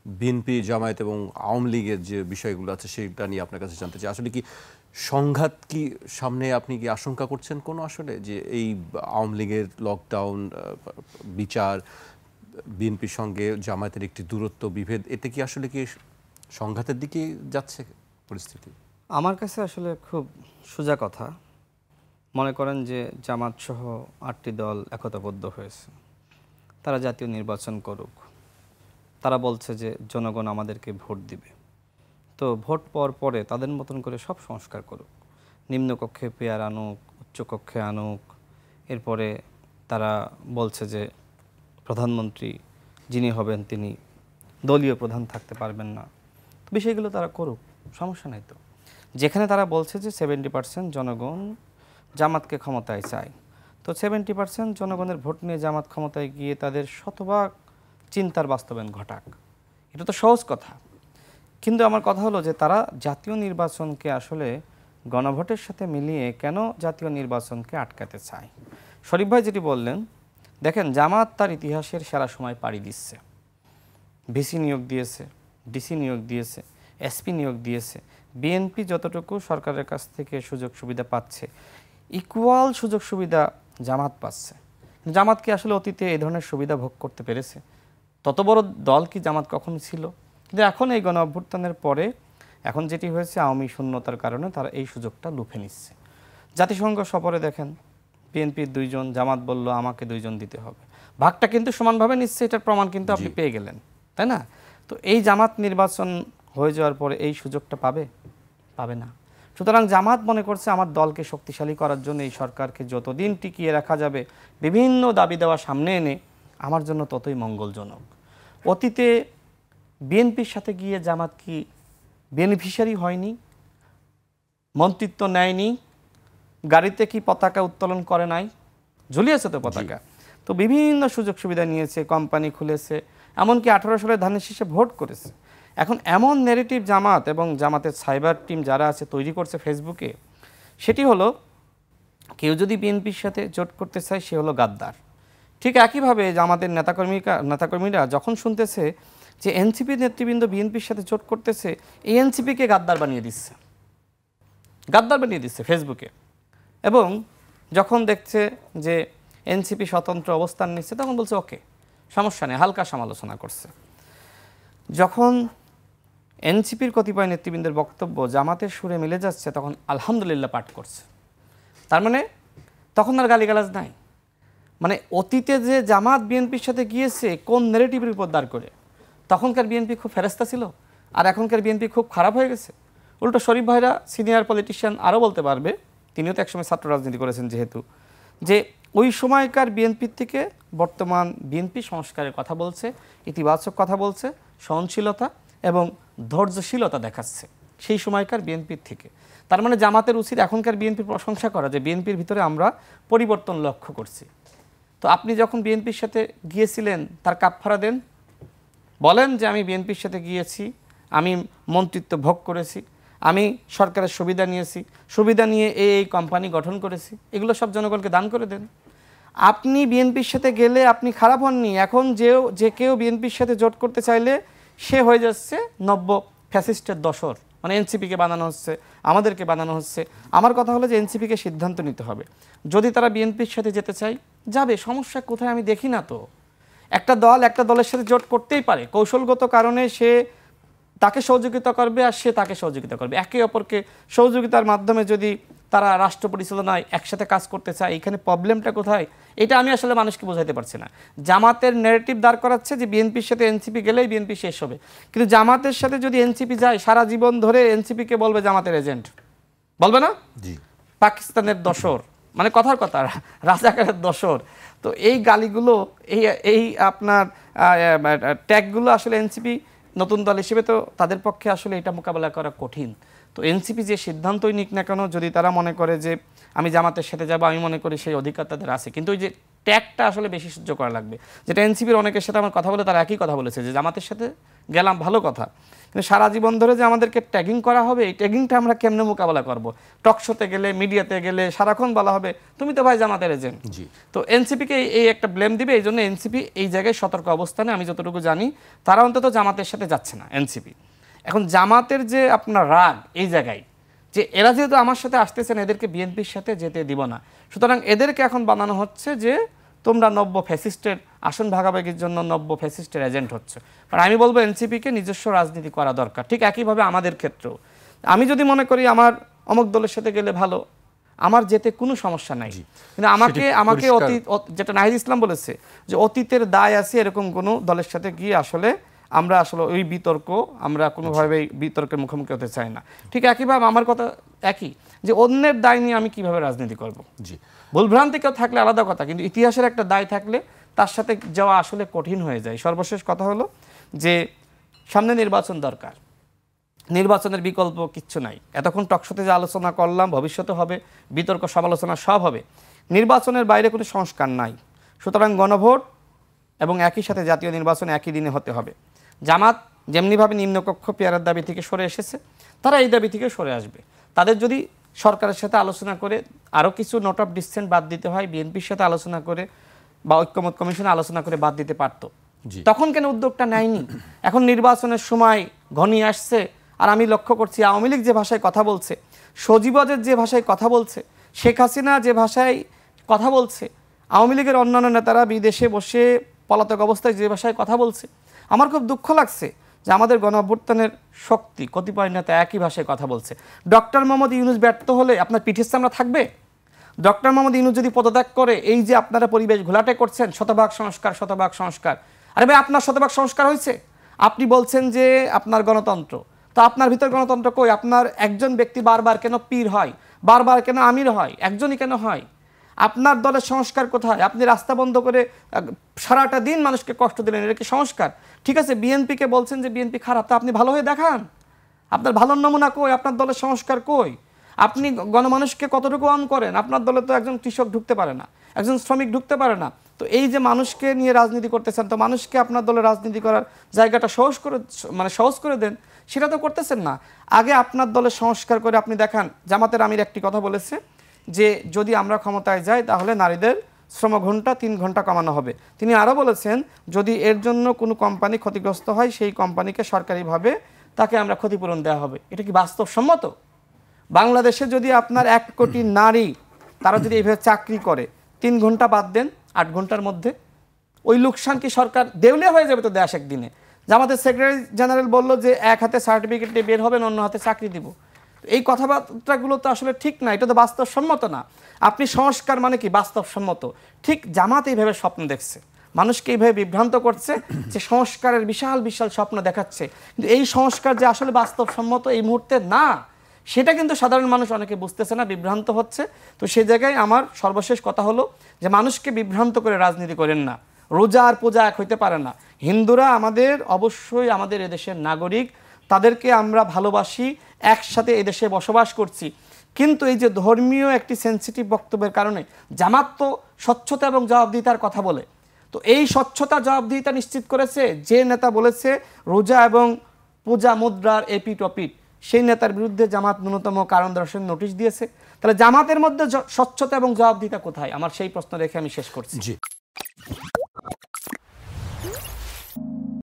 BNP, Jamaat এবং আওয়ামী লীগের যে বিষয়গুলো আছে সেটা নিয়ে আপনার কাছে জানতে চাই। আসলে কি সংঘাত কি সামনে আপনি কি আশঙ্কা করছেন কোনো, আসলে যে এই আওয়ামী লীগের লকডাউন, বিচার, বিএনপির সঙ্গে জামায়াতের একটি দূরত্ব, বিভেদ, এটা কি আসলে কি সংঘাতের দিকে যাচ্ছে পরিস্থিতি? আমার কাছে আসলে খুব সোজা কথা। মনে করেন যে জামাত সহ ৮টি দল একতাবদ্ধ হয়েছে, তারা জাতীয় নির্বাচন করুক। তারা বলছে যে জনগণ আমাদেরকে ভোট দিবে, তো ভোট পাওয়ার পরে তাদের মতন করে সব সংস্কার করুক, নিম্নকক্ষে পেয়ার আনুক, উচ্চকক্ষে আনুক। এরপরে তারা বলছে যে প্রধানমন্ত্রী যিনি হবেন তিনি দলীয় প্রধান থাকতে পারবেন না। তো বিষয়গুলো তারা করুক, সমস্যা নাই তো। যেখানে তারা বলছে যে 70% জনগণ জামাতকে ক্ষমতায় চায়, তো 70% জনগণের ভোট নিয়ে জামাত ক্ষমতায় গিয়ে তাদের শতভাগ চিন্তার বাস্তবায়ন ঘটাক, এটা তো সহজ কথা। কিন্তু আমার কথা হলো যে তারা জাতীয় নির্বাচনকে আসলে গণভোটের সাথে মিলিয়ে কেন জাতীয় নির্বাচনকে আটকাতে চায়? শরীফ ভাই যেটি বললেন, দেখেন জামাত তার ইতিহাসের সেরা সময় পাড়ি দিচ্ছে। ভিসি নিয়োগ দিয়েছে, ডিসি নিয়োগ দিয়েছে, এসপি নিয়োগ দিয়েছে। বিএনপি যতটুকু সরকারের কাছ থেকে সুযোগ সুবিধা পাচ্ছে, ইকুয়াল সুযোগ সুবিধা জামাত পাচ্ছে। জামাত কি আসলে অতীতে এই ধরনের সুবিধা ভোগ করতে পেরেছে? তত বড় দল কি জামাত কখনো ছিল? কিন্তু এখন এই গণ অভ্যুত্থানের পরে এখন যেটি হয়েছে, আওয়ামী শূন্যতার কারণে তারা এই সুযোগটা লুফে নিচ্ছে। জাতিসংঘ সফরে দেখেন বিএনপির 2 জন, জামাত বলল আমাকে 2 জন দিতে হবে। ভাগটা কিন্তু সমানভাবে নিচ্ছে, এটার প্রমাণ কিন্তু আপনি পেয়ে গেলেন, তাই না? তো এই জামাত নির্বাচন হয়ে যাওয়ার পরে এই সুযোগটা পাবে না। সুতরাং জামাত মনে করছে আমার দলকে শক্তিশালী করার জন্য এই সরকারকে যতদিন টিকিয়ে রাখা যাবে বিভিন্ন দাবি দেওয়া সামনে এনে আমার জন্য ততই মঙ্গলজনক। অতীতে বিএনপির সাথে গিয়ে জামাত কি বেনিফিশিয়ারি হয়নি? মন্ত্রিত্ব নেয়নি? গাড়িতে কি পতাকা উত্তোলন করে নাই? ঝুলিয়েছে তো পতাকা। তো বিভিন্ন সুযোগ সুবিধা নিয়েছে, কোম্পানি খুলেছে, এমনকি 18 সালে ধানের শীষে ভোট করেছে। এখন এমন নেগেটিভ জামাত এবং জামাতের সাইবার টিম যারা আছে তৈরি করছে ফেসবুকে, সেটি হলো কেউ যদি বিএনপির সাথে জোট করতে চায় সে হলো গাদ্দার। ঠিক একইভাবে জামাতের নেতাকর্মীরা যখন শুনতেছে যে এনসিপি নেতৃবৃন্দ বিএনপির সাথে জোট করতেছে, এই এনসিপিকে গাদ্দার বানিয়ে দিচ্ছে ফেসবুকে। এবং যখন দেখছে যে এনসিপি স্বতন্ত্র অবস্থান নিচ্ছে তখন বলছে ওকে সমস্যা নেই, হালকা সমালোচনা করছে। যখন এনসিপির কতিপয় নেতৃবৃন্দের বক্তব্য জামাতের সুরে মিলে যাচ্ছে তখন আলহামদুলিল্লাহ পাঠ করছে। তার মানে তখন আর গালিগালাজ নাই। মানে অতীতে যে জামাত বিএনপির সাথে গিয়েছে কোন নেগেটিভের উপর দাঁড় করে, তখনকার বিএনপি খুব ফেরেস্তা ছিল আর এখনকার বিএনপি খুব খারাপ হয়ে গেছে। উল্টো শরীফ ভাইরা সিনিয়র পলিটিশিয়ান আরও বলতে পারবে, তিনিও তো একসময় ছাত্র রাজনীতি করেছেন যেহেতু, যে ওই সময়কার বিএনপির থেকে বর্তমান বিএনপি সংস্কারের কথা বলছে, ইতিবাচক কথা বলছে, সহনশীলতা এবং ধৈর্যশীলতা দেখাচ্ছে সেই সময়কার বিএনপির থেকে। তার মানে জামাতের উচিত এখনকার বিএনপির প্রশংসা করা যে বিএনপির ভিতরে আমরা পরিবর্তন লক্ষ্য করছি। তো আপনি যখন বিএনপির সাথে গিয়েছিলেন তার কাফফারা দেন, বলেন যে আমি বিএনপির সাথে গিয়েছি, আমি মন্ত্রিত্ব ভোগ করেছি, আমি সরকারের সুবিধা নিয়েছি, সুবিধা নিয়ে এই কোম্পানি গঠন করেছি, এগুলো সব জনগণকে দান করে দেন। আপনি বিএনপির সাথে গেলে আপনি খারাপ হননি। এখন যে কেউ বিএনপির সাথে জোট করতে চাইলে সে হয়ে যাচ্ছে নব্য ফ্যাসিস্টের দশর, মানে এনসিপিকে বানানো হচ্ছে, আমাদেরকে বানানো হচ্ছে। আমার কথা হলো যে এনসিপিকে সিদ্ধান্ত নিতে হবে, যদি তারা বিএনপির সাথে যেতে চায় যাবে, সমস্যা কোথায় আমি দেখি না তো। একটা দলের সাথে জোট করতেই পারে, কৌশলগত কারণে সে তাকে সহযোগিতা করবে আর সে তাকে সহযোগিতা করবে, একে অপরকে সহযোগিতার মাধ্যমে যদি তারা রাষ্ট্র পরিচালনায় একসাথে কাজ করতে চায়, এখানে প্রবলেমটা কোথায় এটা আমি আসলে মানুষকে বোঝাতে পারছি না। জামাতের ন্যারেটিভ দাঁড় করাচ্ছে যে বিএনপির সাথে এনসিপি গেলেই বিএনপি শেষ হবে, কিন্তু জামাতের সাথে যদি এনসিপি যায় সারা জীবন ধরে এনসিপিকে বলবে জামাতের এজেন্ট, বলবে না? পাকিস্তানের দশর, মানে কথার কথা রাজাকারের দশর। তো এই গালিগুলো, এই আপনার ট্যাগগুলো আসলে এনসিপি নতুন দল হিসেবে তো তাদের পক্ষে আসলে এটা মোকাবেলা করা কঠিন। তো এনসিপি যে সিদ্ধান্তই নিক না কেন, যদি তারা মনে করে যে আমি জামাতের সাথে যাব, আমি মনে করি সেই অধিকার তাদের আছে, কিন্তু ওই যে ট্যাগটা আসলে বেশি সহ্য করা লাগবে। যেটা এনসিপির অনেকের সাথে আমার কথা বলে তারা একই কথা বলেছে যে জামাতের সাথে গেলাম ভালো কথা, কিন্তু সারা জীবন ধরে যে আমাদেরকে ট্যাগিং করা হবে, এই ট্যাগিংটা আমরা কেমনে মোকাবেলা করব? টকশোতে গেলে, মিডিয়াতে গেলে সারাক্ষণ বলা হবে তুমি তো ভাই জামাতের এজেন্ট। তো এনসিপিকে এই একটা ব্লেম দিবে, এই জন্য এনসিপি এই জায়গায় সতর্ক অবস্থানে, আমি যতটুকু জানি তারা অন্তত জামাতের সাথে যাচ্ছে না এনসিপি। এখন জামাতের যে আপনার রাগ এই জায়গায়, যে এরা যেহেতু আমার সাথে আসতেছেন, এদেরকে বিএনপির সাথে যেতে দিব না, সুতরাং এদেরকে এখন বানানো হচ্ছে যে তোমরা নব্য ফ্যাসিস্টের আসন ভাগাভাগির জন্য নব্য ফ্যাসিস্টের এজেন্ট হচ্ছে। আর আমি বলবো এনসিপিকে নিজস্ব রাজনীতি করা দরকার। ঠিক একইভাবে আমাদের ক্ষেত্রেও আমি যদি মনে করি আমার অমুক দলের সাথে গেলে ভালো, আমার যেতে কোনো সমস্যা নাই, কিন্তু আমাকে যেটা নাহিদ ইসলাম বলেছে যে অতীতের দায় আছে, এরকম কোনো দলের সাথে গিয়ে আসলে আমরা আসলে ওই বিতর্ক আমরা কোনোভাবেই বিতর্কের মুখোমুখি হতে চাই না। ঠিক একইভাবে আমার কথা একই, যে অন্যের দায় নিয়ে আমি কিভাবে রাজনীতি করব। ভুলভ্রান্তি কেউ থাকলে আলাদা কথা, কিন্তু ইতিহাসের একটা দায় থাকলে তার সাথে যাওয়া আসলে কঠিন হয়ে যায়। সর্বশেষ কথা হলো যে সামনে নির্বাচন দরকার, নির্বাচনের বিকল্প কিচ্ছু নাই। এতক্ষণ টকশোতে যে আলোচনা করলাম, ভবিষ্যতে হবে, বিতর্ক সমালোচনা সব হবে, নির্বাচনের বাইরে কোনো সংস্কার নাই। সুতরাং গণভোট এবং একই সাথে জাতীয় নির্বাচন একই দিনে হতে হবে। জামাত যেমনিভাবে নিম্নকক্ষ পেয়ারের দাবি থেকে সরে এসেছে, তারা এই দাবি থেকে সরে আসবে। তাদের যদি সরকারের সাথে আলোচনা করে আরও কিছু নোট অফ ডিসেন্ট বাদ দিতে হয়, বিএনপির সাথে আলোচনা করে বা ঐক্যমত কমিশনে আলোচনা করে বাদ দিতে পারত, তখন কেন উদ্যোগটা নেয়নি? এখন নির্বাচনের সময় ঘনিয়ে আসছে, আর আমি লক্ষ্য করছি আওয়ামী লীগ যে ভাষায় কথা বলছে, সজীবদের যে ভাষায় কথা বলছে, শেখ হাসিনা যে ভাষায় কথা বলছে, আওয়ামী লীগের অন্যান্য নেতারা বিদেশে বসে পলাতক অবস্থায় যে ভাষায় কথা বলছে, আমার খুব দুঃখ লাগছে যে আমাদের গণঅভ্যুত্থানের শক্তি কতিপয় নেতা একই ভাষায় কথা বলছে। ডক্টর মোহাম্মদ ইউনূস ব্যর্থ হলে আপনার পিঠের সামনে থাকবে? ডক্টর মোহাম্মদ ইউনূস যদি পদত্যাগ করে, এই যে আপনারা পরিবেশ ঘোলাটে করছেন, শতভাগ সংস্কার শতভাগ সংস্কার, আরে ভাই আপনার শতভাগ সংস্কার হয়েছে? আপনি বলছেন যে আপনার গণতন্ত্র, তো আপনার ভিতর গণতন্ত্র কই? আপনার একজন ব্যক্তি বারবার কেন পীর হয়, বারবার কেন আমির হয়, একজনই কেন হয়? আপনার দলের সংস্কার কোথায়? আপনি রাস্তা বন্ধ করে সারাটা দিন মানুষকে কষ্ট দিলেন, এটা কি সংস্কার? ঠিক আছে, বিএনপিকে বলছেন যে বিএনপি খারাপ, তা আপনি ভালো হয়ে দেখান। আপনার ভালো নমুনা কই? আপনার দলের সংস্কার কই? আপনি গণমানুষকে কতটুকু অন করেন? আপনার দলে তো একজন কৃষক ঢুকতে পারে না, একজন শ্রমিক ঢুকতে পারে না। তো এই যে মানুষকে নিয়ে রাজনীতি করতেছেন, তো মানুষকে আপনার দলে রাজনীতি করার জায়গাটা সহজ করে দেন, সেটা তো করতেছেন না। আগে আপনার দলের সংস্কার করে আপনি দেখান। জামাতের আমির একটি কথা বলেছে যে যদি আমরা ক্ষমতায় যাই তাহলে নারীদের শ্রমঘণ্টা 3 ঘন্টা কমানো হবে। তিনি আরও বলেছেন যদি এর জন্য কোনো কোম্পানি ক্ষতিগ্রস্ত হয়, সেই কোম্পানিকে সরকারিভাবে তাকে আমরা ক্ষতিপূরণ দেওয়া হবে। এটা কি বাস্তবসম্মত? বাংলাদেশে যদি আপনার 1 কোটি নারী তারা যদি এইভাবে চাকরি করে, 3 ঘন্টা বাদ দেন, 8 ঘন্টার মধ্যে ওই লোকসান কি সরকার দেউলিয়া হয়ে যাবে? তো দেশ একদিনে। জামাতের সেক্রেটারি জেনারেল বলল যে এক হাতে সার্টিফিকেট নিয়ে বের হবেন, অন্য হাতে চাকরি দিব। এই কথাবার্তাগুলো তো আসলে ঠিক না, এটা তো বাস্তবসম্মত না। আপনি সংস্কার মানে কি বাস্তবসম্মত? ঠিক জামাত এইভাবে স্বপ্ন দেখছে, মানুষকে এইভাবে বিভ্রান্ত করছে যে সংস্কারের বিশাল বিশাল স্বপ্ন দেখাচ্ছে, কিন্তু এই সংস্কার যে আসলে বাস্তবসম্মত এই মুহূর্তে না, সেটা কিন্তু সাধারণ মানুষ অনেকে বুঝতেছে না, বিভ্রান্ত হচ্ছে। তো সেই জায়গায় আমার সর্বশেষ কথা হলো যে মানুষকে বিভ্রান্ত করে রাজনীতি করেন না। রোজা আর পূজা এক হইতে পারে না। হিন্দুরা অবশ্যই আমাদের এদেশের নাগরিক, তাদেরকে আমরা ভালোবাসি, একসাথে এদেশে বসবাস করছি। কিন্তু এই যে ধর্মীয় একটি সেন্সিটিভ বক্তব্যের কারণে জামাত তো স্বচ্ছতা এবং জবাবদিহিতার কথা বলে, তো এই স্বচ্ছতা জবাবদিহিতা নিশ্চিত করেছে যে নেতা বলেছে রোজা এবং পূজা মুদ্রার এপিট ওপিট, সেই নেতার বিরুদ্ধে জামাত ন্যূনতম কারণ দর্শানোর নোটিশ দিয়েছে। তাহলে জামাতের মধ্যে স্বচ্ছতা এবং জবাবদিহিতা কোথায়? আমার সেই প্রশ্ন রেখে আমি শেষ করছি।